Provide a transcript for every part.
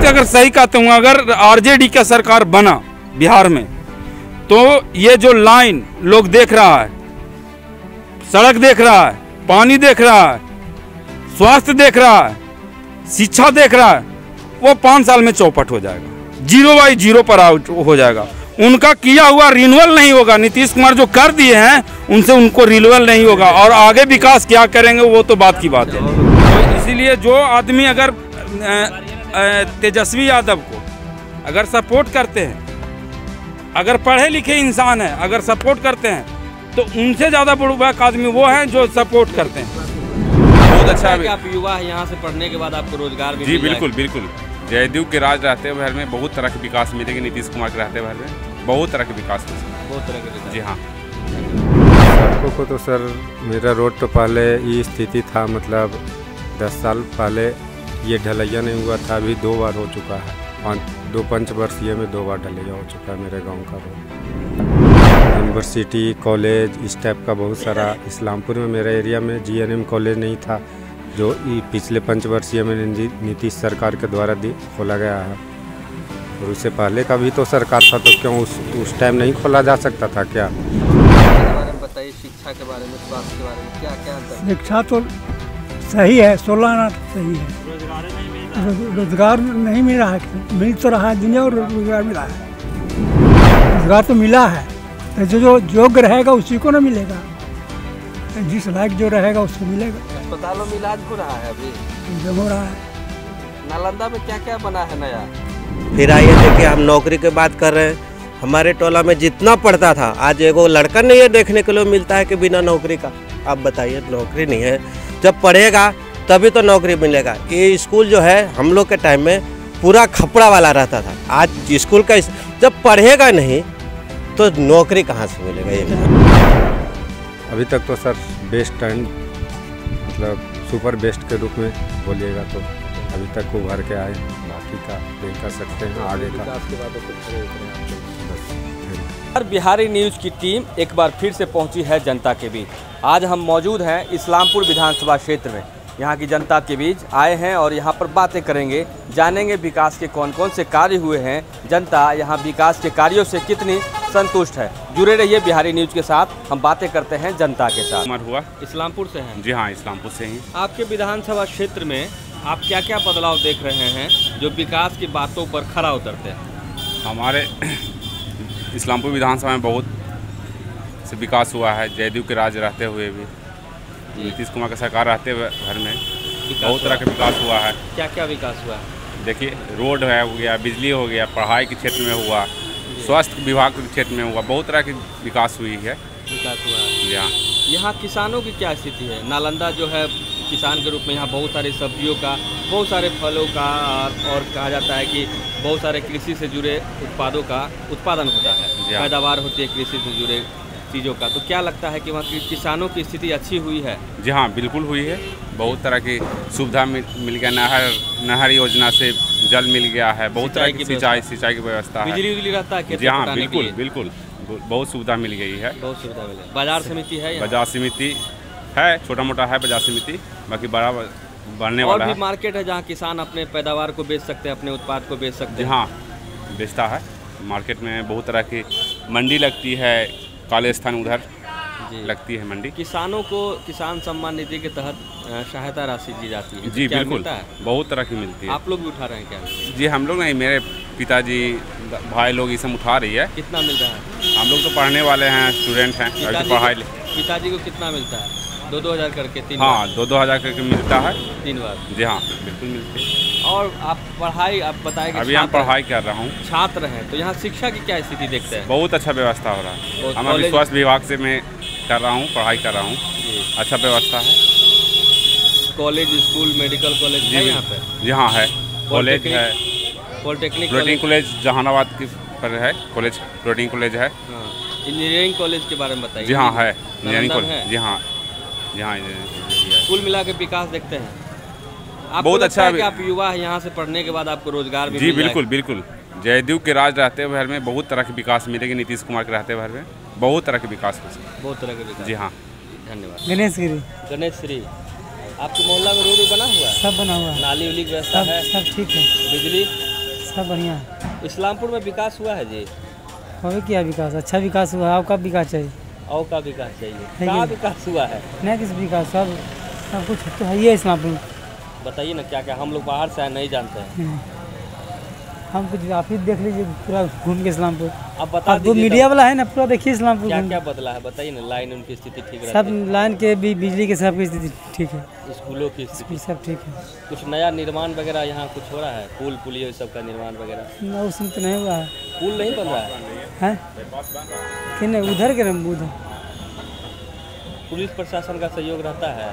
बात अगर सही कहता हूँ, अगर आरजेडी का सरकार बना बिहार में तो ये जो लाइन लोग देख रहा है, सड़क देख रहा है, पानी देख रहा है, स्वास्थ्य देख रहा है, शिक्षा देख रहा है, वो 5 साल में चौपट हो जाएगा, 0 बाई 0 पर आउट हो जाएगा। उनका किया हुआ रिन्यूअल नहीं होगा। नीतीश कुमार जो कर दिए हैं उनसे उनको रिन्यूअल नहीं होगा, और आगे विकास क्या करेंगे वो तो बात की बात है। तो इसीलिए जो आदमी अगर तेजस्वी यादव को अगर सपोर्ट करते हैं, अगर पढ़े लिखे इंसान है, अगर सपोर्ट करते हैं, तो उनसे ज़्यादा बुड़बक आदमी वो हैं जो सपोर्ट करते हैं। बहुत अच्छा है कि आप युवा है, यहाँ से पढ़ने के बाद आपको रोजगार भी जी बिल्कुल बिल्कुल। जयदेव के राज रहते हुए में बहुत तरह के विकास मिलेगी, नीतीश कुमार के रहते हुए में बहुत तरह के विकास मिलेगा, बहुत तरह के। जी हाँ। सड़कों को तो सर मेरा रोड तो पहले ये स्थिति था, मतलब 10 साल पहले ये ढलैया नहीं हुआ था, अभी 2 बार हो चुका है। 2 पंचवर्षीय में 2 बार ढलैया हो चुका है मेरे गांव का रोड। यूनिवर्सिटी कॉलेज इस टाइप का बहुत सारा, इस्लामपुर में मेरे एरिया में जीएनएम कॉलेज नहीं था, जो पिछले पंचवर्षीय में नीतीश सरकार के द्वारा खोला गया है। और उससे पहले का भी तो सरकार था, तो क्यों उस टाइम नहीं खोला जा सकता था क्या? बताइए शिक्षा के बारे में, स्वास्थ्य के बारे में, क्या क्या अंतर? शिक्षा तो सही है, 16 आना सही है, रोजगार नहीं मिल रहा है, मिल तो रहा है दुनिया, और रोजगार मिला है, रोजगार तो मिला है, तो जो योग्य रहेगा उसी को ना मिलेगा, जिस लायक जो रहेगा उसको मिलेगा। अस्पतालों में इलाज हो रहा है अभी, जब हो रहा है। नालंदा में क्या क्या बना है नया? फिर आइए देखिए, हम नौकरी की बात कर रहे हैं। हमारे टोला में जितना पढ़ता था, आज एगो लड़का नहीं है देखने के लिए मिलता है कि बिना नौकरी का। आप बताइए, नौकरी नहीं है, जब पढ़ेगा तभी तो नौकरी मिलेगा। ये स्कूल जो है हम लोग के टाइम में पूरा खपड़ा वाला रहता था, आज स्कूल का जब पढ़ेगा नहीं तो नौकरी कहाँ से मिलेगा? ये अभी तक तो सर बेस्ट एंड मतलब सुपर बेस्ट के रूप में बोलिएगा तो अभी तक उभर के आए, बाकी का नहीं कर सकते हैं आगे का। बिहारी न्यूज़ की टीम एक बार फिर से पहुंची है जनता के बीच। आज हम मौजूद हैं इस्लामपुर विधानसभा क्षेत्र में, यहाँ की जनता के बीच आए हैं और यहाँ पर बातें करेंगे, जानेंगे विकास के कौन कौन से कार्य हुए हैं, जनता यहाँ विकास के कार्यों से कितनी संतुष्ट है। जुड़े रहिए बिहारी न्यूज़ के साथ, हम बातें करते हैं जनता के साथ। हुआ इस्लामपुर से हैं? जी हाँ, इस्लामपुर से ही। आपके विधानसभा क्षेत्र में आप क्या क्या बदलाव देख रहे हैं जो विकास की बातों पर खरा उतरते हैं? हमारे इस्लामपुर विधानसभा में बहुत से विकास हुआ है, जयदेव के राज रहते हुए भी, नीतीश कुमार का सरकार रहते हुए घर में बहुत तरह का विकास हुआ है। क्या क्या विकास हुआ है? देखिए, रोड है हो गया, बिजली हो गया, पढ़ाई के क्षेत्र में हुआ, स्वास्थ्य विभाग के क्षेत्र में हुआ, बहुत तरह की विकास हुई है। विकास हुआ है। जी हाँ। यहाँ किसानों की क्या स्थिति है? नालंदा जो है किसान के रूप में यहाँ बहुत सारी सब्जियों का, बहुत सारे फलों का, और कहा जाता है कि बहुत सारे कृषि से जुड़े उत्पादों का उत्पादन होता है, पैदावार होती है कृषि से जुड़े चीज़ों का। तो क्या लगता है कि वहाँ की किसानों की स्थिति अच्छी हुई है? जी हाँ, बिल्कुल हुई है। बहुत तरह की सुविधा मिल गया, नहर योजना से जल मिल गया है, बहुत तरह की सिंचाई की व्यवस्था है, बिजली रहता है। जी हाँ, बिल्कुल बिल्कुल, बहुत सुविधा मिल गई है। बहुत सुविधा मिली। बाजार समिति है? बाजार समिति है, छोटा मोटा है बाजार समिति, बाकी बड़ा बढ़ने वाला है। और भी मार्केट है जहाँ किसान अपने पैदावार को बेच सकते हैं, अपने उत्पाद को बेच सकते हैं? हाँ, बेचता है। मार्केट में बहुत तरह की मंडी लगती है, कॉलेज स्थान उधर लगती है मंडी। किसानों को किसान सम्मान निधि के तहत सहायता राशि दी जाती है? जी बिल्कुल, बहुत तरह की मिलती है। आप लोग भी उठा रहे हैं क्या? जी, हम लोग नहीं, मेरे पिताजी भाई लोग ये सब उठा रही है। कितना मिल रहा है? हम लोग तो पढ़ने वाले हैं, स्टूडेंट हैं, पढ़ाई। पिताजी को कितना मिलता है? 2-2 हज़ार करके 3 हाँ, 2-2 हज़ार करके मिलता है 3 बार। जी हाँ, बिल्कुल मिलती है। और आप पढ़ाई, आप बताएंगे? अभी हम पढ़ाई कर रहा हूँ। छात्र हैं तो यहाँ शिक्षा की क्या स्थिति देखते हैं? बहुत अच्छा व्यवस्था हो रहा है। हमारे स्वास्थ्य विभाग से मैं कर रहा हूँ, पढ़ाई कर रहा हूँ, अच्छा व्यवस्था है। कॉलेज, स्कूल, मेडिकल कॉलेज है यहाँ पे? जी हाँ है, कॉलेज है, पॉलिटेक्निक कॉलेज जहानाबाद की पर है, कॉलेज प्रोटीन कॉलेज है। इंजीनियरिंग कॉलेज के बारे में बताइए। जी हाँ है, इंजीनियरिंग कॉलेज। जी हाँ, यहाँ कुल मिला के विकास देखते हैं आप? बहुत अच्छा है कि आप युवा है, यहाँ से पढ़ने के बाद आपको रोजगार भी? जी बिल्कुल बिल्कुल। जयदेव के राज रहते हुए घर में बहुत तरह के विकास मिलेगी, नीतीश कुमार के रहते हुए घर में बहुत तरह के विकास हो सकते, बहुत तरह के विकास। जी हाँ, धन्यवाद। गणेश श्री आपके मोहल्ला में रोड बना हुआ है? सब बना हुआ है, नाली उली की व्यवस्था है? सब ठीक है। बिजली? सब बढ़िया है। इस्लामपुर में विकास हुआ है जी? हो क्या विकास, अच्छा विकास हुआ है। आपका विकास चाहिए और का विकास चाहिए? है कहाँ कि- विकास हुआ है? नहीं किस विकास, सब कुछ तो है ही है इस्लामपुर में। बताइए ना क्या क्या, हम लोग बाहर से आए नहीं जानते हैं। हम कुछ आप ही देख लीजिए पूरा घूम के इस्लामपुर। अब बता आप वो दीजिए मीडिया तो वाला है ना, पूरा देखिए इस्लामपुर क्या घूम क्या बदला है, बताइए ना। लाइन उनकी स्थिति ठीक रहती सब लाइन के भी, बिजली के सब की स्थिति ठीक है, है? स्कूलों की स्थिति? सब ठीक है। कुछ नया निर्माण वगैरह यहाँ कुछ हो रहा है? पुल पुलिया सब का निर्माण वगैरह? ना उसमें तो नहीं हुआ है। पुल नहीं बन रहा है? हैं कि नहीं उधर के रंग उधर पुलिस प्रशासन का सहयोग रहता है?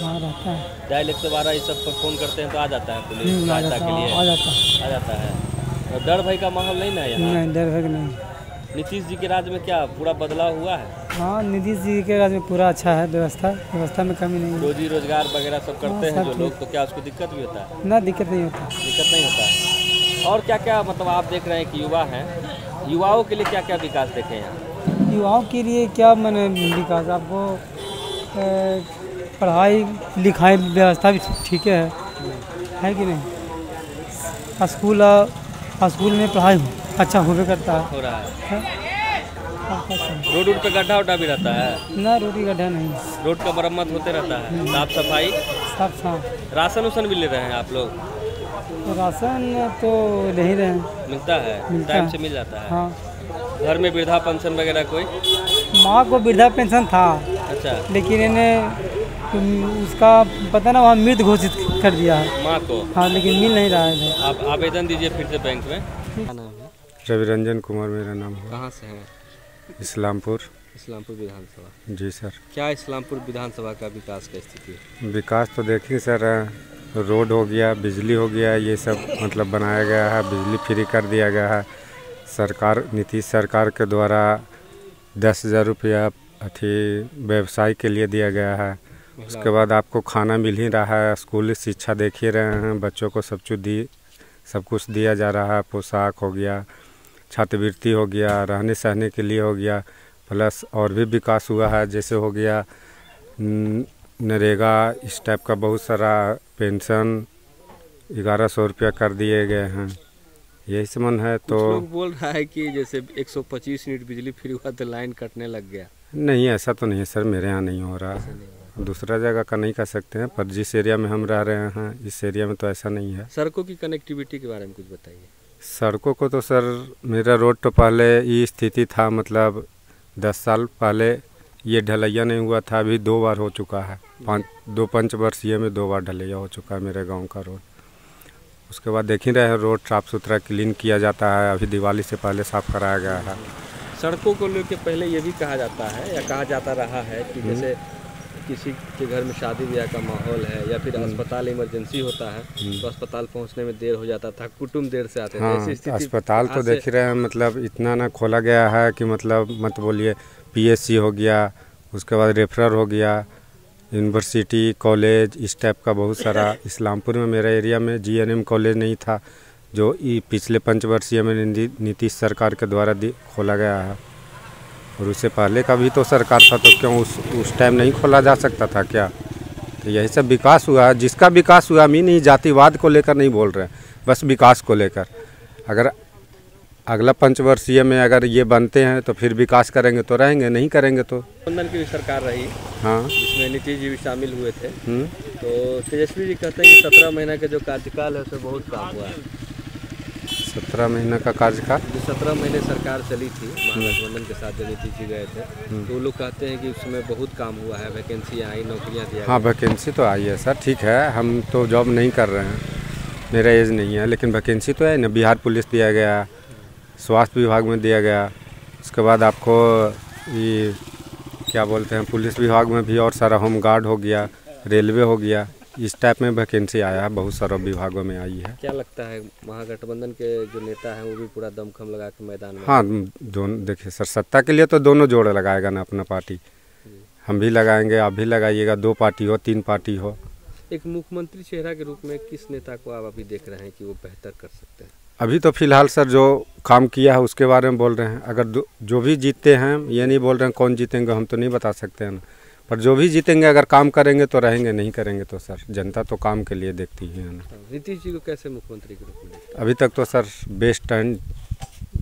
हाँ रहता है। डायल 112 इस सब पर फोन करते हैं तो आ जाता है पुलिस आ सहायता जाता के लिए? आ जाता है। आ जाता है। और डर भय का माहौल नहीं ना है यहाँ? नहीं डर भय नहीं। नीतीश जी के राज में क्या पूरा बदलाव हुआ है? हाँ नीतीश जी के राज्य में पूरा अच्छा है, व्यवस्था में कमी नहीं है। रोजी रोजगार वगैरह सब करते हैं सब जो ठीक। लोग, तो क्या उसको दिक्कत भी होता है? ना दिक्कत नहीं होता। दिक्कत नहीं होता है। और क्या क्या मतलब आप देख रहे हैं कि युवा हैं, युवाओं के लिए क्या क्या विकास देखें यहाँ? युवाओं के लिए क्या मैंने विकास, आपको पढ़ाई लिखाई व्यवस्था भी ठीक है कि नहीं। स्कूल में पढ़ाई अच्छा होबे करता है। हो रहा है? रोड पे गड्ढा उड्ढा भी रहता है? ना रोड की गड्ढा नहीं, रोड का मरम्मत होते रहता है? साफ सफाई? सब साफ। राशन उसन भी ले रहे हैं आप लोग? राशन तो ले ही रहे हैं। मिलता है? मिलता टाइम है। से मिल जाता है? हाँ घर में वृद्धा पेंशन वगैरह कोई? माँ को वृद्धा पेंशन था, अच्छा। लेकिन इन्हें उसका पता ना वहाँ मृत घोषित कर दिया है माँ को? हाँ, लेकिन मिल नहीं रहा है। आप आवेदन दीजिए फिर से बैंक में। क्या नाम है? रविरंजन कुमार मेरा नाम है। कहाँ से हैं? इस्लामपुर। इस्लामपुर विधानसभा। जी सर। क्या इस्लामपुर विधानसभा का विकास का स्थिति है? विकास तो देखिए सर, रोड हो गया, बिजली हो गया, ये सब मतलब बनाया गया है। बिजली फ्री कर दिया गया है सरकार, नीतीश सरकार के द्वारा 10,000 रुपया व्यवसाय के लिए दिया गया है। उसके बाद आपको खाना मिल ही रहा है, स्कूली शिक्षा देख ही रहे हैं, बच्चों को सब कुछ दिया जा रहा है। पोशाक हो गया, छात्रवृत्ति हो गया, रहने सहने के लिए हो गया, प्लस और भी विकास हुआ है। जैसे हो गया नरेगा, इस टाइप का बहुत सारा पेंशन 1100 रुपया कर दिए गए हैं। यही समझ है। तो लोग बोल रहा है कि जैसे 125 यूनिट बिजली फ्री हुआ तो लाइन कटने लग गया। नहीं, ऐसा तो नहीं है सर, मेरे यहाँ नहीं हो रहा है। दूसरा जगह का नहीं कह सकते हैं, पर जिस एरिया में हम रह रहे हैं इस एरिया में तो ऐसा नहीं है। सड़कों की कनेक्टिविटी के बारे में कुछ बताइए। सड़कों को तो सर, मेरा रोड तो पहले ये स्थिति था, मतलब 10 साल पहले ये ढलैया नहीं हुआ था, अभी 2 बार हो चुका है। 2 पंचवर्षीय में 2 बार ढलैया हो चुका है मेरे गांव का रोड। उसके बाद देख ही रहे हैं, रोड साफ़ सुथरा क्लीन किया जाता है, अभी दिवाली से पहले साफ़ कराया गया है। सड़कों को लेकर पहले ये भी कहा जाता है या कहा जाता रहा है कि जैसे किसी के घर में शादी ब्याह का माहौल है या फिर अस्पताल इमरजेंसी होता है तो अस्पताल पहुंचने में देर हो जाता था, कुटुंब देर से आते थे। हाँ, ऐसी स्थिति अस्पताल तो देख रहे हैं, मतलब इतना ना खोला गया है कि मतलब मत बोलिए। PSC हो गया, उसके बाद रेफरल हो गया, यूनिवर्सिटी कॉलेज, इस टाइप का बहुत सारा। इस्लामपुर में मेरा एरिया में GNM कॉलेज नहीं था, जो पिछले पंचवर्षीय में नीतीश सरकार के द्वारा खोला गया है। और उससे पहले का भी तो सरकार था, तो क्यों उस टाइम नहीं खोला जा सकता था क्या? तो यही सब विकास हुआ है। जिसका विकास हुआ, हम ही नहीं जातिवाद को लेकर नहीं बोल रहे हैं, बस विकास को लेकर। अगर अगला पंचवर्षीय में अगर ये बनते हैं तो फिर विकास करेंगे तो रहेंगे, नहीं करेंगे तो। गठबंधन की भी सरकार रही, हाँ, जिसमें नीतीश जी भी शामिल हुए थे। तो तेजस्वी जी कहते हैं कि 17 महीना का जो कार्यकाल है उसमें बहुत काम हुआ है। 17 महीना का कार्यकाल, जो 17 महीने सरकार चली थी महागठबंधन के साथ, जब नीतीश जी गए थे, तो लोग कहते हैं कि उसमें बहुत काम हुआ है, वैकेंसी आई, नौकरियाँ दिया। हाँ वैकेंसी तो आई है सर, ठीक है। हम तो जॉब नहीं कर रहे हैं, मेरा एज नहीं है, लेकिन वैकेंसी तो है ना। बिहार पुलिस दिया गया, स्वास्थ्य विभाग में दिया गया, उसके बाद आपको ये क्या बोलते हैं, पुलिस विभाग में भी और सारा, होम गार्ड हो गया, रेलवे हो गया, इस टाइप में वैकेंसी आया है, बहुत सारा विभागों में आई है। क्या लगता है महागठबंधन के जो नेता हैं वो भी पूरा दमखम लगा के मैदान में? हाँ, दोनों देखिए सर, सत्ता के लिए तो दोनों जोड़ लगाएगा ना अपना पार्टी। हम भी लगाएंगे, आप भी लगाइएगा, 2 पार्टी हो 3 पार्टी हो। एक मुख्यमंत्री चेहरा के रूप में किस नेता को आप अभी देख रहे हैं कि वो बेहतर कर सकते हैं? अभी तो फिलहाल सर जो काम किया है उसके बारे में बोल रहे हैं। अगर जो भी जीतते हैं, ये नहीं बोल रहे हैं कौन जीतेंगे, हम तो नहीं बता सकते हैं ना, पर जो भी जीतेंगे अगर काम करेंगे तो रहेंगे, नहीं करेंगे तो सर जनता तो काम के लिए देखती है ना। नीतीश जी को कैसे मुख्यमंत्री के रूप में देखते अभी तक तो सर बेस्ट एंड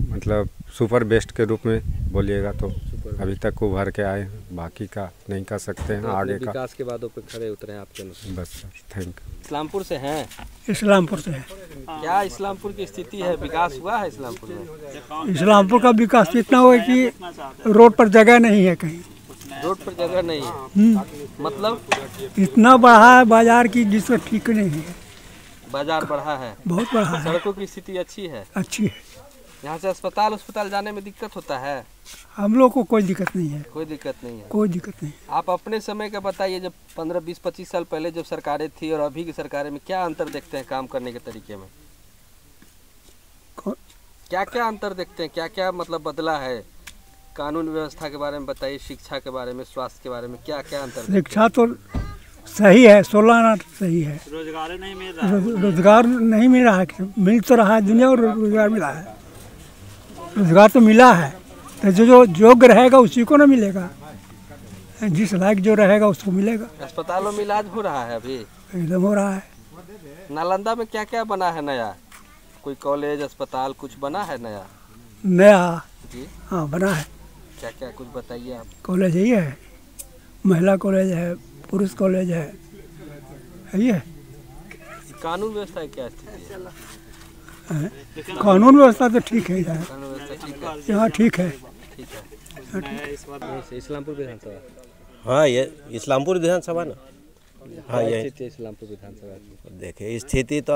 मतलब सुपर बेस्ट के रूप में बोलिएगा तो अभी तक उभर के आए हैं, बाकी का नहीं कर सकते हैं। आगे का विकास के वादों पे खड़े उतरे हैं आपके अनुसार? बस सर, थैंक यू। इस्लामपुर से हैं? इस्लामपुर से है। क्या इस्लामपुर की स्थिति है, विकास हुआ है इस्लामपुर में? इस्लामपुर का विकास इतना हुआ है कि रोड पर जगह नहीं है, कहीं रोड पर जगह नहीं है। मतलब इतना बढ़ा है बाजार की जिसका ठीक नहीं है। बाजार बढ़ा है, बहुत बढ़ा है। सड़कों की स्थिति अच्छी है? अच्छी है। यहाँ से अस्पताल जाने में दिक्कत होता है? हम लोग को कोई दिक्कत नहीं है। कोई दिक्कत नहीं है? कोई दिक्कत नहीं। आप अपने समय का बताइए, जब 15, 20, 25 साल पहले जब सरकारें थी और अभी की सरकारें में क्या अंतर देखते हैं काम करने के तरीके में? क्या क्या अंतर देखते हैं, क्या क्या मतलब बदला है? कानून व्यवस्था के बारे में बताइए, शिक्षा के बारे में, स्वास्थ्य के बारे में, क्या क्या अंतर? शिक्षा तो सही है, 16 आना सही है। रोजगार नहीं मिल रहा है। रोजगार नहीं मिल रहा है, मिल तो रहा है, दुनिया और रोजगार मिला है। रोजगार तो मिला है, तो जो योग्य रहेगा उसी को ना मिलेगा, जिस लायक जो रहेगा उसको मिलेगा। अस्पतालों में इलाज हो रहा है अभी? एकदम हो रहा है। नालंदा में क्या क्या बना है नया? कोई कॉलेज, अस्पताल कुछ बना है नया? नया जी हाँ बना है। क्या क्या कुछ बताइए आप। कॉलेज यही है, महिला कॉलेज है, पुरुष कॉलेज है, यही है। कानून व्यवस्था की क्या स्थिति है? कानून व्यवस्था तो ठीक है इधर, कानून व्यवस्था ठीक है? यहाँ ठीक है। ठीक है। इस्लामपुर विधानसभा? हाँ, ये इस्लामपुर विधानसभा ना। हाँ, ये स्थिति है इस्लामपुर विधानसभा की? देखिए स्थिति तो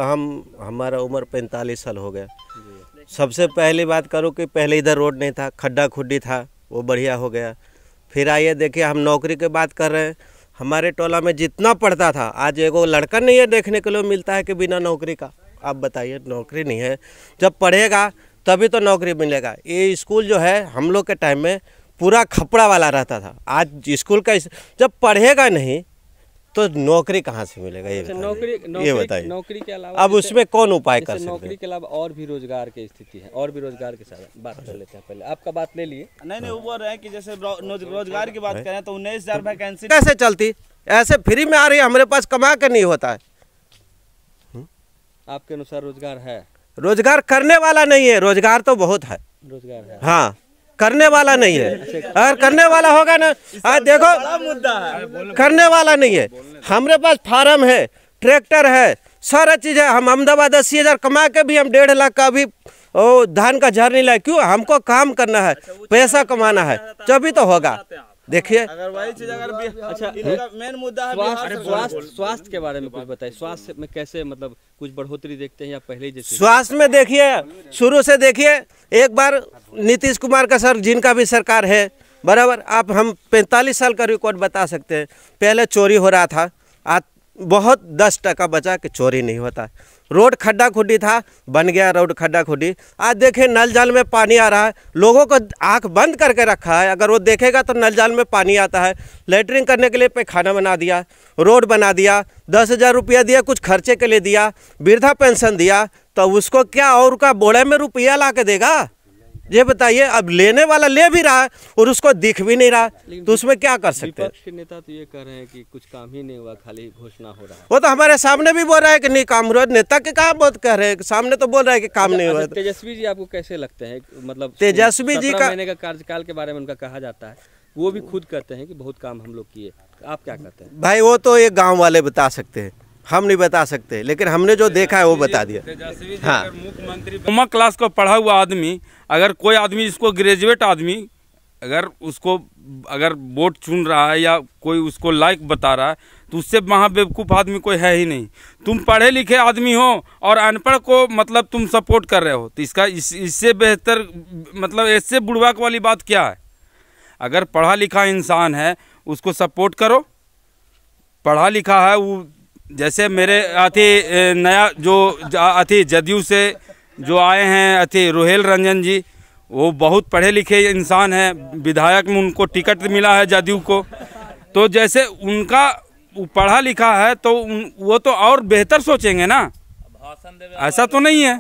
हमारा उम्र 45 साल हो गया। सबसे पहली बात करूँ कि पहले इधर रोड नहीं था, खड्डा खुड्डी था, वो बढ़िया हो गया। फिर आइए देखिए, हम नौकरी की बात कर रहे हैं। हमारे टोला में जितना पढ़ता था, आज एगो लड़का नहीं है देखने के लिए मिलता है कि बिना नौकरी का। आप बताइए, नौकरी नहीं है। जब पढ़ेगा तभी तो नौकरी मिलेगा। ये स्कूल जो है हम लोग के टाइम में पूरा खपड़ा वाला रहता था। आज स्कूल का जब पढ़ेगा नहीं तो नौकरी कहाँ से मिलेगा, ये बताइए। नौकरी के अलावा अब उसमें कौन उपाय कर सकते हैं? नौकरी के अलावा और भी रोजगार की स्थिति है, और भी रोजगार के साथ बात कर लेते हैं। पहले आपका बात ले लिए। नहीं वो बोल रहे हैं कि जैसे रोजगार की बात करें तो 19,000 वैकेंसी कैसे चलती? ऐसे फ्री में आ रही है, हमारे पास कमा के नहीं होता है। आपके अनुसार रोजगार है? रोजगार करने वाला नहीं है। रोजगार तो बहुत है, रोजगार है, हाँ, करने वाला नहीं है। अगर करने वाला होगा ना, आज देखो करने वाला नहीं है। हमारे पास फार्म है, ट्रैक्टर है, सारा चीज़ है। हम अहमदाबाद 80,000 कमा के भी हम 1.5 लाख का भी धान का झड़ नहीं लाए। क्यों? हमको काम करना है, पैसा कमाना है, तभी तो होगा। देखिए, अगर वही चीज अगर अच्छा मेन मुद्दा है स्वास्थ्य के बारे में कुछ बताइए। स्वास्थ्य में कैसे मतलब कुछ बढ़ोतरी देखते हैं या पहले जैसे? स्वास्थ्य में देखिए, शुरू से देखिए, एक बार नीतीश कुमार का सर जिनका भी सरकार है बराबर, आप हम 45 साल का रिकॉर्ड बता सकते हैं। पहले चोरी हो रहा था, आज बहुत 10% बचा कि चोरी नहीं होता। रोड खड्डा खुड्डी था, बन गया रोड खड्डा खुड्डी। आज देखें नल जल में पानी आ रहा है, लोगों को आंख बंद करके रखा है। अगर वो देखेगा तो नल जल में पानी आता है। लेटरिन करने के लिए पैखाना बना दिया, रोड बना दिया, 10,000 रुपया दिया, कुछ खर्चे के लिए दिया, वृद्धा पेंशन दिया, तो उसको क्या और का बोड़े में रुपया ला के देगा? ये बताइए। अब लेने वाला ले भी रहा है और उसको दिख भी नहीं रहा, तो उसमें क्या कर सकते हैं? विपक्ष के नेता तो ये कह रहे हैं कि कुछ काम ही नहीं हुआ, खाली घोषणा हो रहा है। वो तो हमारे सामने भी बोल रहा है कि नहीं काम हुआ। नेता के कहाँ बहुत कह रहे हैं, सामने तो बोल रहा है कि काम नहीं हुआ। तेजस्वी जी आपको कैसे लगते हैं? मतलब तेजस्वी जी का महीने का कार्यकाल के बारे में उनका कहा जाता है, वो भी खुद कहते हैं कि बहुत काम हम लोग किए। आप क्या कहते हैं? भाई वो तो एक गाँव वाले बता सकते हैं, हम नहीं बता सकते, लेकिन हमने जो देखा है वो बता दिया। हाँ, मुख्यमंत्री कॉमन क्लास को पढ़ा हुआ आदमी, अगर कोई आदमी जिसको ग्रेजुएट आदमी अगर उसको अगर वोट चुन रहा है या कोई उसको लाइक बता रहा है, तो उससे महाबेवकूफ़ आदमी कोई है ही नहीं। तुम पढ़े लिखे आदमी हो और अनपढ़ को मतलब तुम सपोर्ट कर रहे हो, तो इसका इससे बेहतर मतलब इससे बुड़वाक वाली बात क्या है? अगर पढ़ा लिखा इंसान है उसको सपोर्ट करो। पढ़ा लिखा है वो, जैसे मेरे अति नया जो अति जदयू से जो आए हैं अति रोहेल रंजन जी, वो बहुत पढ़े लिखे इंसान हैं, विधायक में उनको टिकट मिला है जदयू को। तो जैसे उनका पढ़ा लिखा है तो वो तो और बेहतर सोचेंगे ना, ऐसा तो नहीं है।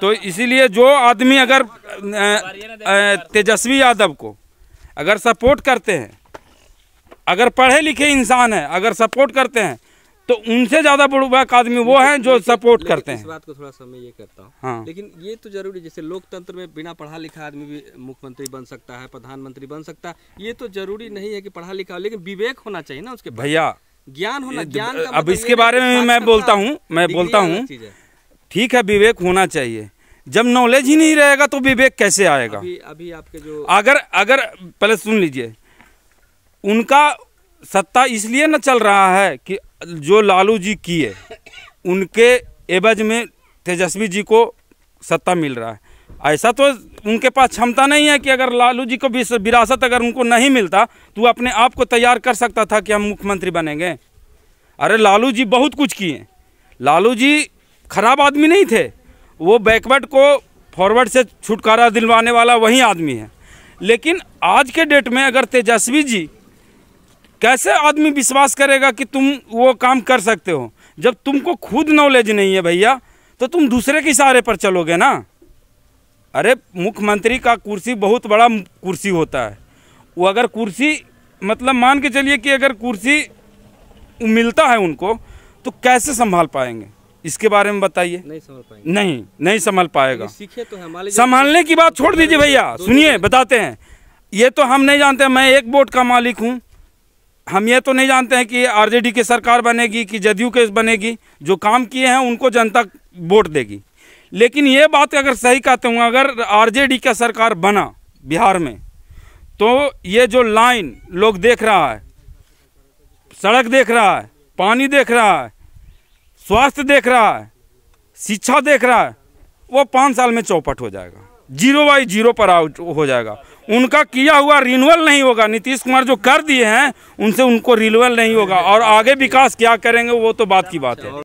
तो इसीलिए जो आदमी अगर तेजस्वी यादव को अगर सपोर्ट करते हैं, अगर पढ़े लिखे इंसान है, अगर सपोर्ट करते हैं, तो उनसे ज़्यादा बुड़बक आदमी वो हैं जो सपोर्ट करते हैं। इस बात को थोड़ा सा मैं ये करता हूँ, हाँ। लेकिन ये तो जरूरी, जैसे लोकतंत्र में बिना पढ़ा लिखा आदमी भी मुख्यमंत्री बन सकता है, प्रधानमंत्री बन सकता है, ये तो जरूरी नहीं है कि पढ़ा लिखा, लेकिन विवेक होना चाहिए ना उसके पास। भैया ज्ञान होना, ज्ञान का अब मतलब इसके बारे में मैं बोलता हूँ, ठीक है विवेक होना चाहिए। जब नॉलेज ही नहीं रहेगा तो विवेक कैसे आएगा? अभी आपके जो अगर पहले सुन लीजिए, उनका सत्ता इसलिए न चल रहा है कि जो लालू जी किए उनके एवज में तेजस्वी जी को सत्ता मिल रहा है। ऐसा तो उनके पास क्षमता नहीं है कि अगर लालू जी को विरासत अगर उनको नहीं मिलता तो वो अपने आप को तैयार कर सकता था कि हम मुख्यमंत्री बनेंगे। अरे लालू जी बहुत कुछ किए, लालू जी खराब आदमी नहीं थे, वो बैकवर्ड को फॉरवर्ड से छुटकारा दिलवाने वाला वही आदमी है। लेकिन आज के डेट में अगर तेजस्वी जी, कैसे आदमी विश्वास करेगा कि तुम वो काम कर सकते हो जब तुमको खुद नॉलेज नहीं है भैया, तो तुम दूसरे के इशारे पर चलोगे ना। अरे मुख्यमंत्री का कुर्सी बहुत बड़ा कुर्सी होता है, वो अगर कुर्सी मतलब मान के चलिए कि अगर कुर्सी मिलता है उनको तो कैसे संभाल पाएंगे, इसके बारे में बताइए। नहीं संभाल पाएंगे, नहीं संभाल पाएगा। सीखे तो है, संभालने की बात छोड़ दीजिए भैया, सुनिए बताते हैं। ये तो हम नहीं जानते, मैं एक वोट का मालिक हूँ, हम ये तो नहीं जानते हैं कि आरजेडी की सरकार बनेगी कि जदयू के बनेगी। जो काम किए हैं उनको जनता वोट देगी। लेकिन ये बात अगर सही कहते हूँ, अगर आरजेडी का सरकार बना बिहार में, तो ये जो लाइन लोग देख रहा है, सड़क देख रहा है, पानी देख रहा है, स्वास्थ्य देख रहा है, शिक्षा देख रहा है, वो 5 साल में चौपट हो जाएगा, 0 बाई 0 पर आउट हो जाएगा। उनका किया हुआ रिन्यूअल नहीं होगा। नीतीश कुमार जो कर दिए हैं उनसे उनको रिन्यूअल नहीं होगा, और आगे विकास क्या करेंगे वो तो बात की बात है।